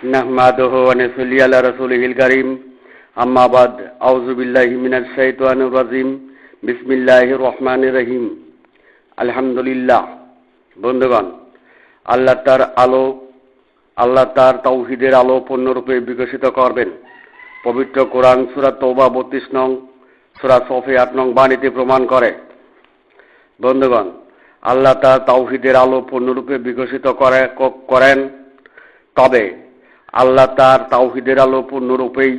নাহমাদুহু ওয়া নুসাল্লি আলা রাসূলিহিল কারীম আম্মা বাদ আউযু বিল্লাহি মিনাশ শাইতানির রাজীম বিসমিল্লাহির রহমানির রহিম আলহামদুলিল্লাহ। বন্ধুগণ, আল্লাহ তার তাওহীদের আলো পূর্ণরূপে বিকশিত করবেন। পবিত্র কোরআন সূরা তওবা 32 নং, সূরা সফে 8 নং বাণীতে প্রমাণ করে। বন্ধুগণ, আল্লাহ তার তাওহীদের আলো পূর্ণরূপে বিকশিত করেন, তবে আল্লাহ তার তাওহীদের আলো পূর্ণরূপেই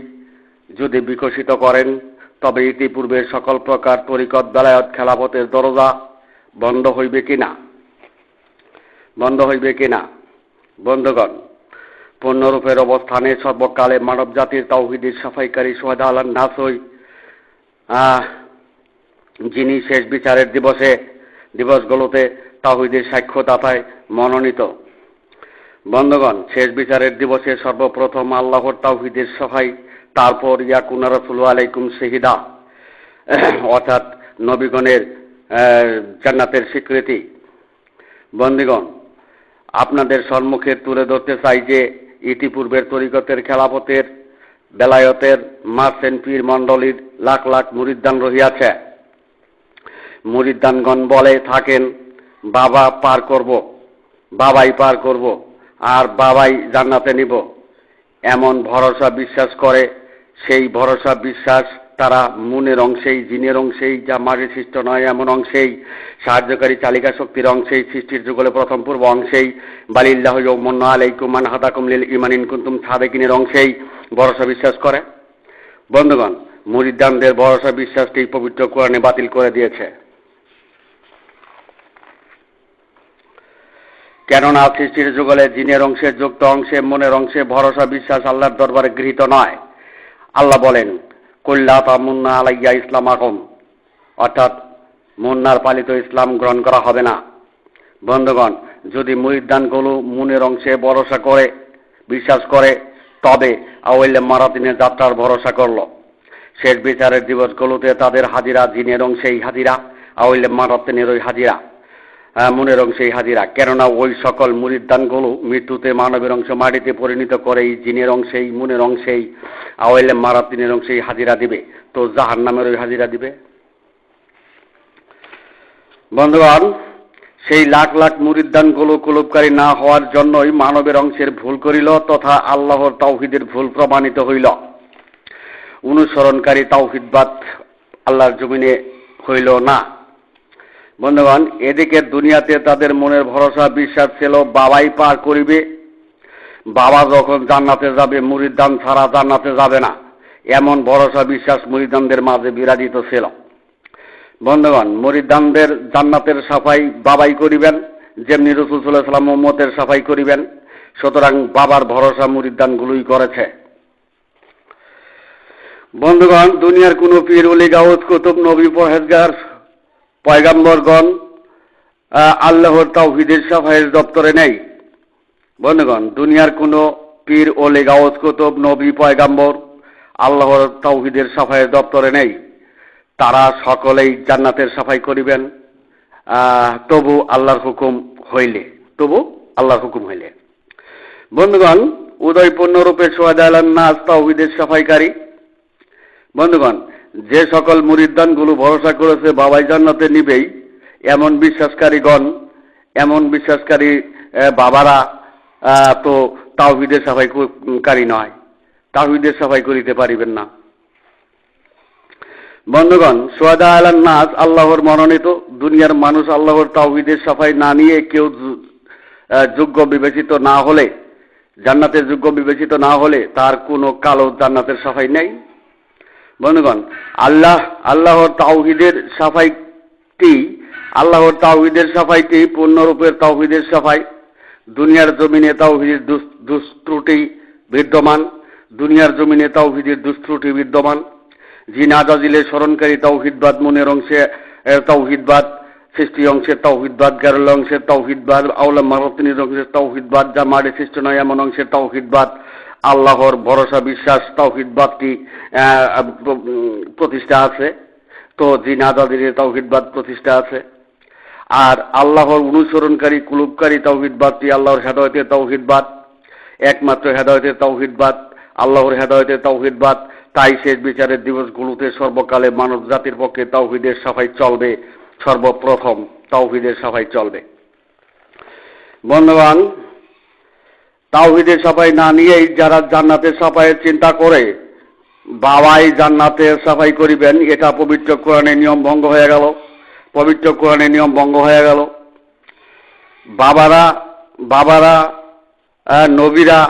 যদি বিকশিত করেন, তবে ইতিপূর্বে সকল প্রকার তরিকত বেলায়েত খেলাফতের দরজা বন্ধ হইবে কিনা? বন্ধুগণ, পূর্ণরূপের অবস্থানে সর্বকালে মানব জাতির তাওহীদের সাফাইকারী শুহাদা আলান নাসই, যিনি শেষ বিচারের দিবসগুলোতে তাওহীদের সাক্ষ্যদাতায় মনোনীত। বন্ধুগণ, শেষ বিচারের দিবসে সর্বপ্রথম আল্লাহর তাওহীদের সাফাই, তারপর ইয়াকুনা রাসূলু আলাইকুম শাহিদা, অর্থাৎ নবীগণের জান্নাতের স্বীকৃতি। বন্ধুগণ, আপনাদের সম্মুখে তুলে ধরতে চাই যে ইতিপূর্বের তরিকতের খেলাফতের বেলায়েতের মার্সেন পীর মণ্ডলীর লাখ লাখ মুরিদান রহিয়াছে। মুরিদানগণ বলে থাকেন, বাবাই পার করব আর বাবাই জান্নাতে নিব, এমন ভরসা বিশ্বাস করে। সেই ভরসা বিশ্বাস তারা মনের অংশেই, জিনের অংশেই, যা মাঝে সৃষ্ট নয় এমন অংশেই, সাহায্যকারী চালিকা শক্তির অংশেই, সৃষ্টির যুগলে প্রথম পূর্ব অংশেই, বালিল্লাহু ইয়ামুন্নু আলাইকুম মান হাদাকুম লিল ঈমান ইন কুনতুম সাদিকিনের অংশেই ভরসা বিশ্বাস করে। বন্ধুগণ, মুরিদানদের ভরসা বিশ্বাসটি পবিত্র কোরআনে বাতিল করে দিয়েছে। কেননা সৃষ্টির যুগলে জিনের অংশে, যুক্ত অংশে, মনের অংশে ভরসা বিশ্বাস আল্লাহর দরবারে গৃহীত নয়। আল্লাহ বলেন, কুল্লা তামুন্না আলাইয়া ইসলামাকুম, অর্থাৎ মুন্নার পালিত ইসলাম গ্রহণ করা হবে না। বন্ধুগণ, যদি মুরিদানগুলো মনের অংশে ভরসা করে, বিশ্বাস করে, তবে আওয়াইলে মারাতিনের যাত্রার ভরসা করল। শেষ বিচারের দিবসগুলোতে তাদের হাজিরা জিনের অংশেই হাজিরা, আওয়াইলে মারাতিনের ওই হাজিরা মনের অংশেই হাজিরা। কেননা ওই সকল মুরিদানগুলো মৃত্যুতে মানবের অংশ মাটিতে পরিণত করে এই জিনের অংশেই, মনের অংশেই, আওয়াইলে মারাতিনের অংশেই হাজিরা দিবে, তো জাহান্নামের ওই হাজিরা দিবে। বন্ধুগণ, সেই লাখ লাখ মুরিদানগুলো কুলুপকারী না হওয়ার জন্যই মানবের অংশের ভুল করিল, তথা আল্লাহর তাওহীদের ভুল প্রমাণিত হইল। অনুসরণকারী তাওহীদবাদ আল্লাহর জমিনে হইল না। বন্ধুগণ, এদিকে দুনিয়াতে তাদের মনের ভরসা বিশ্বাস ছিল বাবাই পার করিবে, বাবা যখন জান্নাতে যাবে মুরিদান ছাড়া জান্নাতে যাবে না, এমন ভরসা বিশ্বাস মুরিদানদের মাঝে বিরাজিত ছিল। বন্ধুগণ, মুরিদানদের জান্নাতের সাফাই বাবাই করিবেন, যেমনি রাসূল সাল্লাল্লাহু আলাইহি ওয়াসাল্লাম উম্মতের সাফাই করিবেন। সুতরাং বাবার ভরসা মুরিদানগুলোই করেছে। বন্ধুগণ, দুনিয়ার কোনো পীর ওলি গাউস কুতুব নবী পরহেজগার পয়গাম্বরগণ আল্লাহর তাওহীদের সাফাইয়ের দপ্তরে নেই। বন্ধুগণ, দুনিয়ার কোনো পীর ওলি গাউস কুতুব নবী পয়গাম্বর আল্লাহর তাওহীদের সাফাইয়ের দপ্তরে নেই। তারা সকলেই জান্নাতের সাফাই করিবেন, তবু আল্লাহর হুকুম হইলে। বন্ধুগণ, উদয়পূর্ণরূপে শুহাদা আলান নাস তাওহীদের সাফাইকারী। বন্ধুগণ, যে সকল মুরিদানগুলো ভরসা করেছে বাবাই জান্নাতে নিবেই, এমন বিশ্বাসকারী বাবারা তো তাওহীদের সাফাইকারী নয়, তাওহীদের সাফাই করিতে পারিবেন না। বন্ধুগণ, শুহাদা আলান নাস আল্লাহর মনোনীত। দুনিয়ার মানুষ আল্লাহর তাওহীদের সাফাই না নিয়ে কেউ জান্নাতের যোগ্য বিবেচিত না হলে তার কোনো কালো জান্নাতের সাফাই নেই। বন্ধুগণ, আল্লাহর তাওহীদের সাফাইটি পূর্ণরূপের তাওহীদের সাফাই। দুনিয়ার জমিনে তাওহীদের দুষ্ত্রুটি বিদ্যমান। জিনাজাজিলে স্মরণকারী তাওহীদবাদ, মনের অংশে তাওহীদবাদ, সৃষ্টি অংশের তাওহীদবাদ, গারল অংশের তাওহীদবাদ, আওলা মারাতিনের অংশের তাওহীদবাদ, যা মাড়ে সৃষ্ট নয় এমন অংশের তাওহীদবাদ, আল্লাহর ভরসা বিশ্বাস তাওহীদবাদটি প্রতিষ্ঠা আছে। তো জিনাজাজিলে তাওহীদবাদ প্রতিষ্ঠা আছে। আর আল্লাহর অনুসরণকারী কুলুপকারী তাওহীদবাদটি আল্লাহর হেদায়েতের তাওহীদবাদ। একমাত্র হেদায়েতের তাওহীদবাদ, আল্লাহর হেদায়েতের তাওহীদবাদ। তাই শেষ বিচারের দিবসগুলোতে সর্বকালে মানব জাতির পক্ষে তাওহীদের সাফাই চলবে, সর্বপ্রথম তাওহীদের সাফাই চলবে। বন্ধুগণ, তাওহীদের সাফাই না নিয়েই যারা জান্নাতের সাফাইয়ের চিন্তা করে বাবাই জান্নাতের সাফাই করিবেন, এটা পবিত্র কোরআনের নিয়ম ভঙ্গ হয়ে গেল। পবিত্র কোরআনের নিয়ম ভঙ্গ হয়ে গেল। বাবারা নবীরা,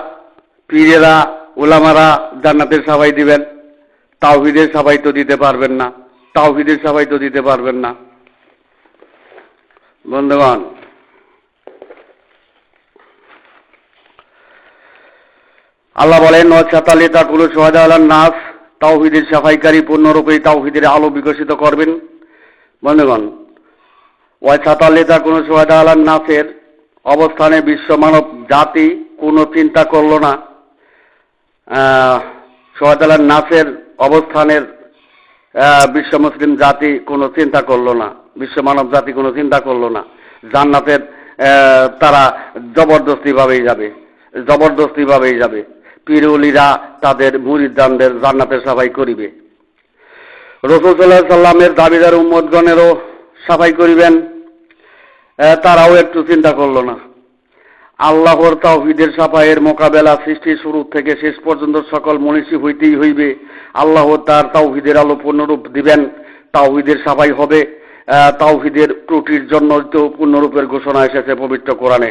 পীরেরা, উলামারা জান্নাতের সাফাই দিবেন, তাওহীদের সাফাই তো দিতে পারবেন না। তাওহীদের সাফাই তো দিতে পারবেন না। বন্ধুগণ, আল্লাহ বলেন ওয়াসাতালিতা কুলু শুহাদা আলান নাস, তাওহীদের সাফাইকারী পূর্ণরূপে তাওহীদের আলো বিকশিত করবেন। বন্ধুগণ, ওয়াসাতালিতা কুলু শুহাদা আলান নাসের অবস্থানে বিশ্ব মানব জাতি কোনো চিন্তা করল না। শুহাদা আলান নাসের অবস্থানের বিশ্ব মুসলিম জাতি কোনো চিন্তা করলো না, বিশ্ব মানব জাতি কোনো চিন্তা করলো না। জান্নাতের তারা জবরদস্তিভাবেই যাবে। পীরউলিরা তাদের মুরিদদানদের জান্নাতের সাফাই করিবে। রাসূল সাল্লাল্লাহু আলাইহি সাল্লামের দাবিদার উম্মতগণেরও সাফাই করিবেন, তারাও একটু চিন্তা করলো না। আল্লাহর তাওহীদের সাফাইয়ের মোকাবেলা সৃষ্টির শুরু থেকে শেষ পর্যন্ত সকল মনীষী হইতেই হইবে। আল্লাহ তার তাওহীদের আলো পূর্ণরূপ দিবেন, তাওহীদের সাফাই হবে। তাওহীদের ত্রুটির জন্য তো পূর্ণরূপের ঘোষণা এসেছে পবিত্র কোরআনে।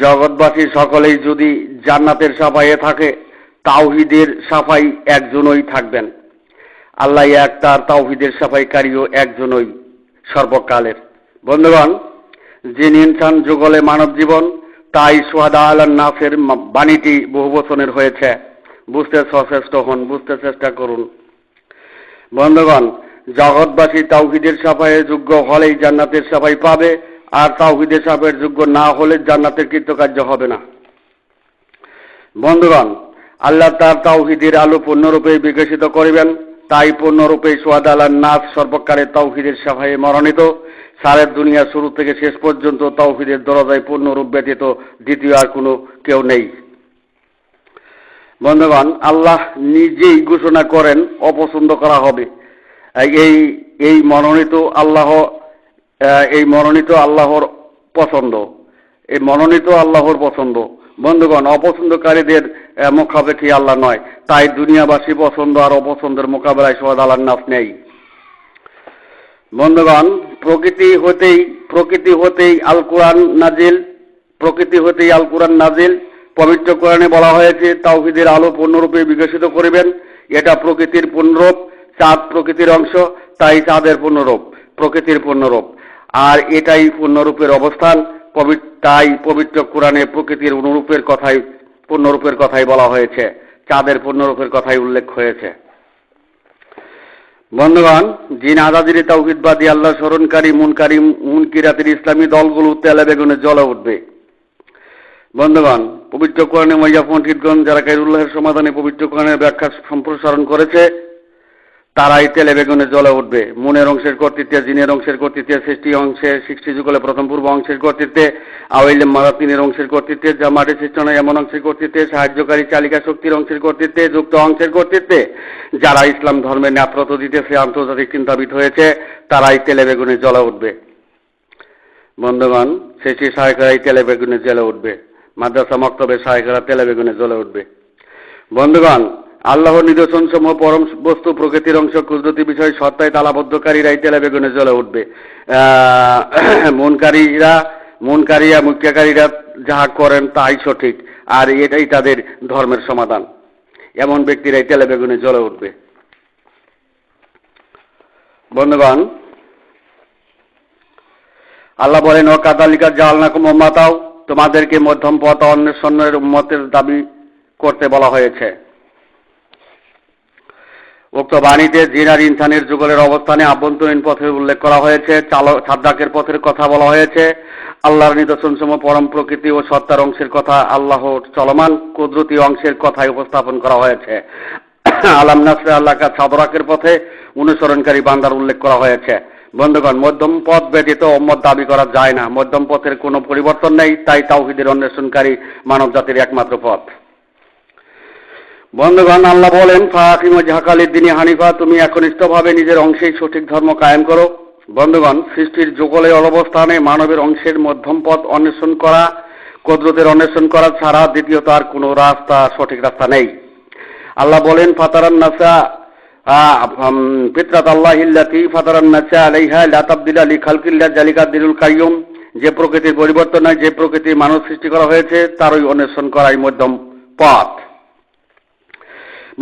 জগৎবাসী সকলেই যদি জান্নাতের সাফাইয়ে থাকে, তাওহীদের সাফাই একজনই থাকবেন। আল্লাহ এক, তার তাওহীদের সাফাইকারীও একজনই সর্বকালের। বন্ধুগণ, যিনি ইনসান যুগলে মানব জীবন, তাই শুহাদা আলান নাসের বাণীটি বহু বচনের হয়েছে। বুঝতে সচেষ্ট হন, বুঝতে চেষ্টা করুন। বন্ধুগণ, জগৎবাসী তাওহীদের সাফাইয়ের যোগ্য হলেই জান্নাতের সাফাই পাবে, আর তাওহীদের সাফাইয়ের যোগ্য না হলে জান্নাতের কৃতকার্য হবে না। বন্ধুগণ, আল্লাহ তার তাওহীদের আলো পূর্ণরূপে বিকশিত করিবেন, তাই পূর্ণরূপে শুহাদা আলান নাস সর্বকালে তাওহীদের সাফাইয়ে মনোনীত। সারের দুনিয়া শুরু থেকে শেষ পর্যন্ত তাওহীদের দরজায় পূর্ণরূপ ব্যতীত দ্বিতীয় আর কোনো কেউ নেই। বন্ধুগণ, আল্লাহ নিজেই ঘোষণা করেন অপছন্দ করা হবে। এই মনোনীত আল্লাহর পছন্দ। বন্ধুগণ, অপছন্দকারীদের মুখাপেক্ষী আল্লাহ নয়, তাই দুনিয়াবাসী পছন্দ আর অপছন্দের মোকাবেলায় শুহাদা আলান নাস নেই। বন্ধুগণ, প্রকৃতি হতেই আল কোরআন নাজিল। পবিত্র কোরআনে বলা হয়েছে তাওহীদের আলো পূর্ণরূপে বিকশিত করিবেন। এটা প্রকৃতির পূর্ণরূপ। চাঁদ প্রকৃতির অংশ, তাই চাঁদের প্রকৃতির পূর্ণরূপ, আর এটাই পূর্ণরূপের অবস্থান। তাই পবিত্র কোরআনে প্রকৃতির পূর্ণরূপের কথাই বলা হয়েছে, চাঁদের পূর্ণরূপের কথাই উল্লেখ হয়েছে। বন্ধুগণ, জিন আজাদির তাওহীদবাদী আল্লাহ স্মরণকারী মুনকিরাতের ইসলামী দলগুলো তেলে বেগুনে জ্বলে উঠবে। বন্ধুগণ, পবিত্র কোরআনে মাইয়া পণ্ডিতগণ যারা খায়রুল্লাহের সমাধানে পবিত্র কোরআনের ব্যাখ্যা সম্প্রসারণ করেছে, তারাই তেলে বেগুনে জ্বলে উঠবে। মুনের অংশের কর্তৃত্বে, জিনের অংশের কর্তৃত্বে, সৃষ্টি যুগলে প্রথম পূর্ব অংশের কর্তৃত্বে, আওয়াইলে মারাতিনের অংশের কর্তৃত্বে, যা মাটি সৃষ্টি নয় এমন অংশের কর্তৃত্বে, সাহায্যকারী চালিকা শক্তির অংশের কর্তৃত্বে, যুক্ত অংশের কর্তৃত্বে যারা ইসলাম ধর্মের নেতৃত্ব দিতেছে, আন্তর্জাতিক চিন্তাবিদ হয়েছে, তারাই তেলে বেগুনে জ্বলে উঠবে। বন্ধুগণ, সৃষ্টি সহায়কারাই তেলে বেগুনে জ্বলে উঠবে। মাদ্রাসা মক্তবের সহায়কারা তেলে বেগুনে জ্বলে উঠবে। বন্ধুগণ, আল্লাহর নিদর্শন সমূহ পরম বস্তু প্রকৃতির অংশ কুদরতি বিষয় সত্তায় তালাবদ্ধকারীরাই তেলে বেগুনে জ্বলে উঠবে। মুনকারীরা যাহা করেন তাই সঠিক, আর এটাই তাদের ধর্মের সমাধান, এমন ব্যক্তিরাই তেলে বেগুনে জ্বলে উঠবে। বন্ধুগণ, আল্লাহ বলেন ও কাদালিকা জাআলনাকুম উম্মাতাও, তোমাদেরকে মধ্যম পথ অন্বেষণের উম্মতের দাবি করতে বলা হয়েছে। উক্ত বাণীতে জিন আর ইনসানের যুগলের অবস্থানে আভ্যন্তরীণ পথের উল্লেখ করা হয়েছে, সাদ্দাকের পথের কথা বলা হয়েছে, আল্লাহর নিদর্শন সমূহ পরম প্রকৃতি ও সত্তার অংশের কথা, আল্লাহর চলমান কুদরতি অংশের কথাই উপস্থাপন করা হয়েছে। আলাম নাসরা আল্লাহকা সাদরাকের পথে অনুসরণকারী বান্দার উল্লেখ করা হয়েছে। বন্ধুগণ, মধ্যম পথ ব্যতীত উম্মত দাবি করা যায় না। মধ্যম পথের কোনো পরিবর্তন নেই, তাই তাওহীদের অন্বেষণকারী মানব জাতির একমাত্র পথ। বন্ধুগণ, আল্লাহ বলেন, ফাকিম জাহাকালিদ দিনী হানিফা, তুমি একনিষ্ঠভাবে নিজের অংশেই সঠিক ধর্ম কায়েম করো। বন্ধুগণ, সৃষ্টির যুগলে অবস্থানে মানবের অংশের মধ্যম পথ অন্বেষণ করা, কুদরতের অন্বেষণ করা ছাড়া দ্বিতীয়ত আর কোনো রাস্তা, সঠিক রাস্তা নেই। আল্লাহ বলেন, ফাতারান নাসা ফিতরাত আল্লাহিল্লাতী ফাতারান নাসা আলাইহা লা তাবদিলা লিখালকিল্লাহ যালিকা দিনুল কাইয়ুম, যে প্রকৃতির পরিবর্তন নয়, যে প্রকৃতির মানুষ সৃষ্টি করা হয়েছে তারই অন্বেষণ করাই মধ্যম পথ।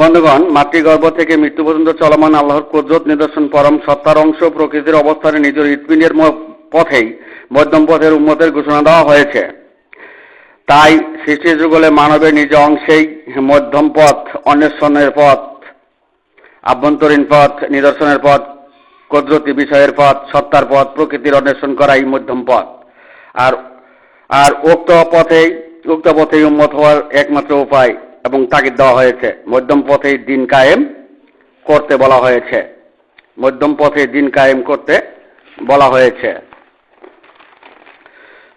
বন্ধুগণ, মাতৃগর্ভ থেকে মৃত্যু পর্যন্ত চলমান আল্লাহর কুদরত নিদর্শন পরম সত্তার অংশ প্রকৃতির অবস্থানে নিজের হৃৎপিণ্ডের পথেই মধ্যম পথের উম্মতের ঘোষণা দেওয়া হয়েছে। তাই সৃষ্টি যুগলে মানবের নিজ অংশেই মধ্যম পথ, অন্বেষণের পথ, আভ্যন্তরীণ পথ, নিদর্শনের পথ, কুদরতি বিষয়ের পথ, সত্তার পথ, প্রকৃতির অন্বেষণ করাই মধ্যম পথ। আর উক্ত পথেই উম্মত হওয়ার একমাত্র উপায় এবং তাগিদ দেওয়া হয়েছে। মধ্যম পথেই দিন কায়েম করতে বলা হয়েছে। মধ্যম পথে দিন কায়েম করতে বলা হয়েছে।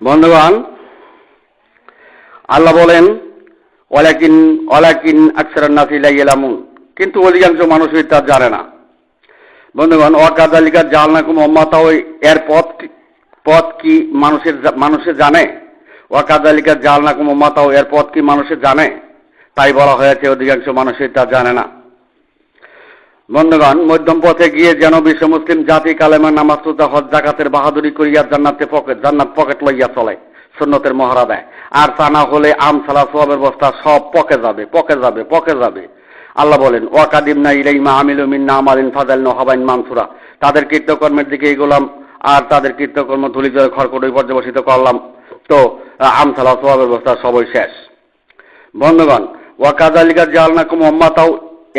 বন্ধুগণ, আল্লাহ বলেন, ওয়ালাকিন আকসারান নাসি লা ইয়ালামুন, কিন্তু অধিকাংশ মানুষই তা জানে না। বন্ধুগণ, ওয়াকাযালিকা জাআলনাকুম উম্মাতাও, এর পথ কি মানুষের জানে? ওয়াকাযালিকা জাআলনাকুম উম্মাতাও, এর পথ কি মানুষের জানে? তাই বলা হয়েছে অধিকাংশ মানুষই তা জানে না। বন্ধুগণ, মধ্যম পথে গিয়ে যেন বিশ্ব মুসলিম জাতি কালেমা, নামাজ, রোজা, হজ, যাকাতের বাহাদুরি করিয়া জান্নাত পকেট লইয়া চলে, সুন্নতের মহড়া দেয়। আর তা না হলে আমসালা সওয়াবের বস্তা সব পকে যাবে। আল্লাহ বলেন, ওয়াকাদিমনা ইলাইমা আমিলু মিন্না আমালিন ফাযালনা হাবাইন মানসুরা, তাদের কৃতকর্মের দিকে এগোলাম আর তাদের কৃতকর্ম ধূলিজলে খড়কুটোয় পর্যবসিত করলাম, তো আমসালা সওয়াবের বস্তা সবই শেষ। বন্ধুগণ, ওয়াকাযালিকা জাআলনাকুম উম্মাতাও,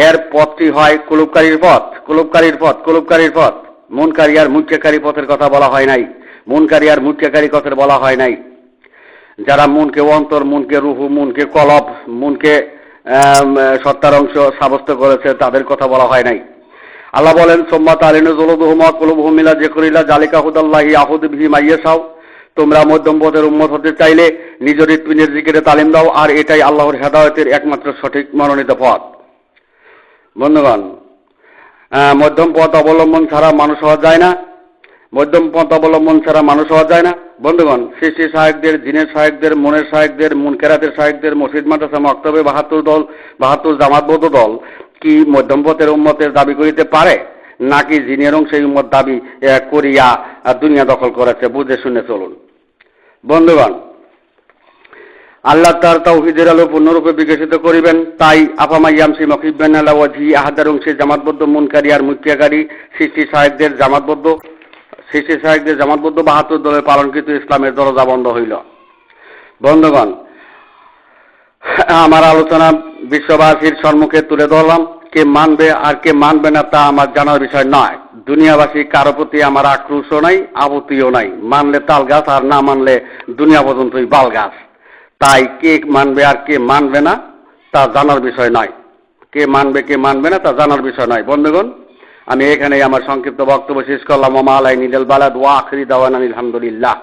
এর পথটি হয় কুলুপকারীর পথ। মুনকারী আর মুনকারী পথের কথা বলা হয় নাই। মুনকারী আর মুনকারী পথের বলা হয় নাই। যারা মুনকে অন্তর, মুনকে রুহু, মুনকে কলব, মুনকে সত্তার অংশ সাব্যস্ত করেছে, তাদের কথা বলা হয় নাই। আল্লাহ বলেন, সুম্মা তালিনু যুলুদুহুম ওয়া কুলুবুহুম ইলা যিকরিল্লাহ যালিকা হুদাল্লাহি ইয়াহুদু বিহি মাইয়াশাউ, তোমরা মধ্যম পথের উম্মত হতে চাইলে নিজ হৃৎপিণ্ডের জিকিরে তালিম দাও, আর এটাই আল্লাহর হেদায়েতের একমাত্র সঠিক মনোনীত পথ। বন্ধুগণ, মধ্যম পথ অবলম্বন ছাড়া মানুষ হওয়া যায় না। বন্ধুগণ, সৃষ্টি সহায়কদের, জিনের সহায়কদের, মনের সহায়কদের, মুনকেরাতের সহায়কদের, মসজিদ মাদ্রাসা মক্তবে 72 জামাতবদ্ধ দল কি মধ্যম পথের উম্মতের দাবি করিতে পারে? নাকি জিনের সেই উম্মত দাবি করিয়া দুনিয়া দখল করেছে? বুঝে শুনে চলুন। বন্ধুগণ, আল্লাহ তার তাওহীদের আলো পূর্ণরূপে বিকশিত করিবেন। তাই আফামা ইয়ামশি মুকিব্বান আলা ওয়াজহি আহাদার অংশে জামাতবদ্ধ মুনকারী আর মুত্যাকারী সৃষ্টি সহায়কদের জামাতবদ্ধ 72 দলের পালনকৃত ইসলামের দরজা বন্ধ হইল। বন্ধুগণ, আমার আলোচনা বিশ্ববাসীর সম্মুখে তুলে ধরলাম। কে মানবে আর কে মানবে না তা আমার জানার বিষয় নয়। দুনিয়াবাসী কারো প্রতি আমার আক্রোশও নাই, আপত্তিও নাই। মানলে তাল গাছ, আর না মানলে দুনিয়া পর্যন্তই বাল গাছ। তাই কে মানবে আর কে মানবে না তা জানার বিষয় নয়। কে মানবে না তা জানার বিষয় নয়। বন্ধুগণ, আমি এখানেই আমার সংক্ষিপ্ত বক্তব্য শেষ করলাম। ওয়া মা আলাইনা ইল্লাল বালাগ ওয়া আখিরি দাওয়ানা আলহামদুলিল্লাহ।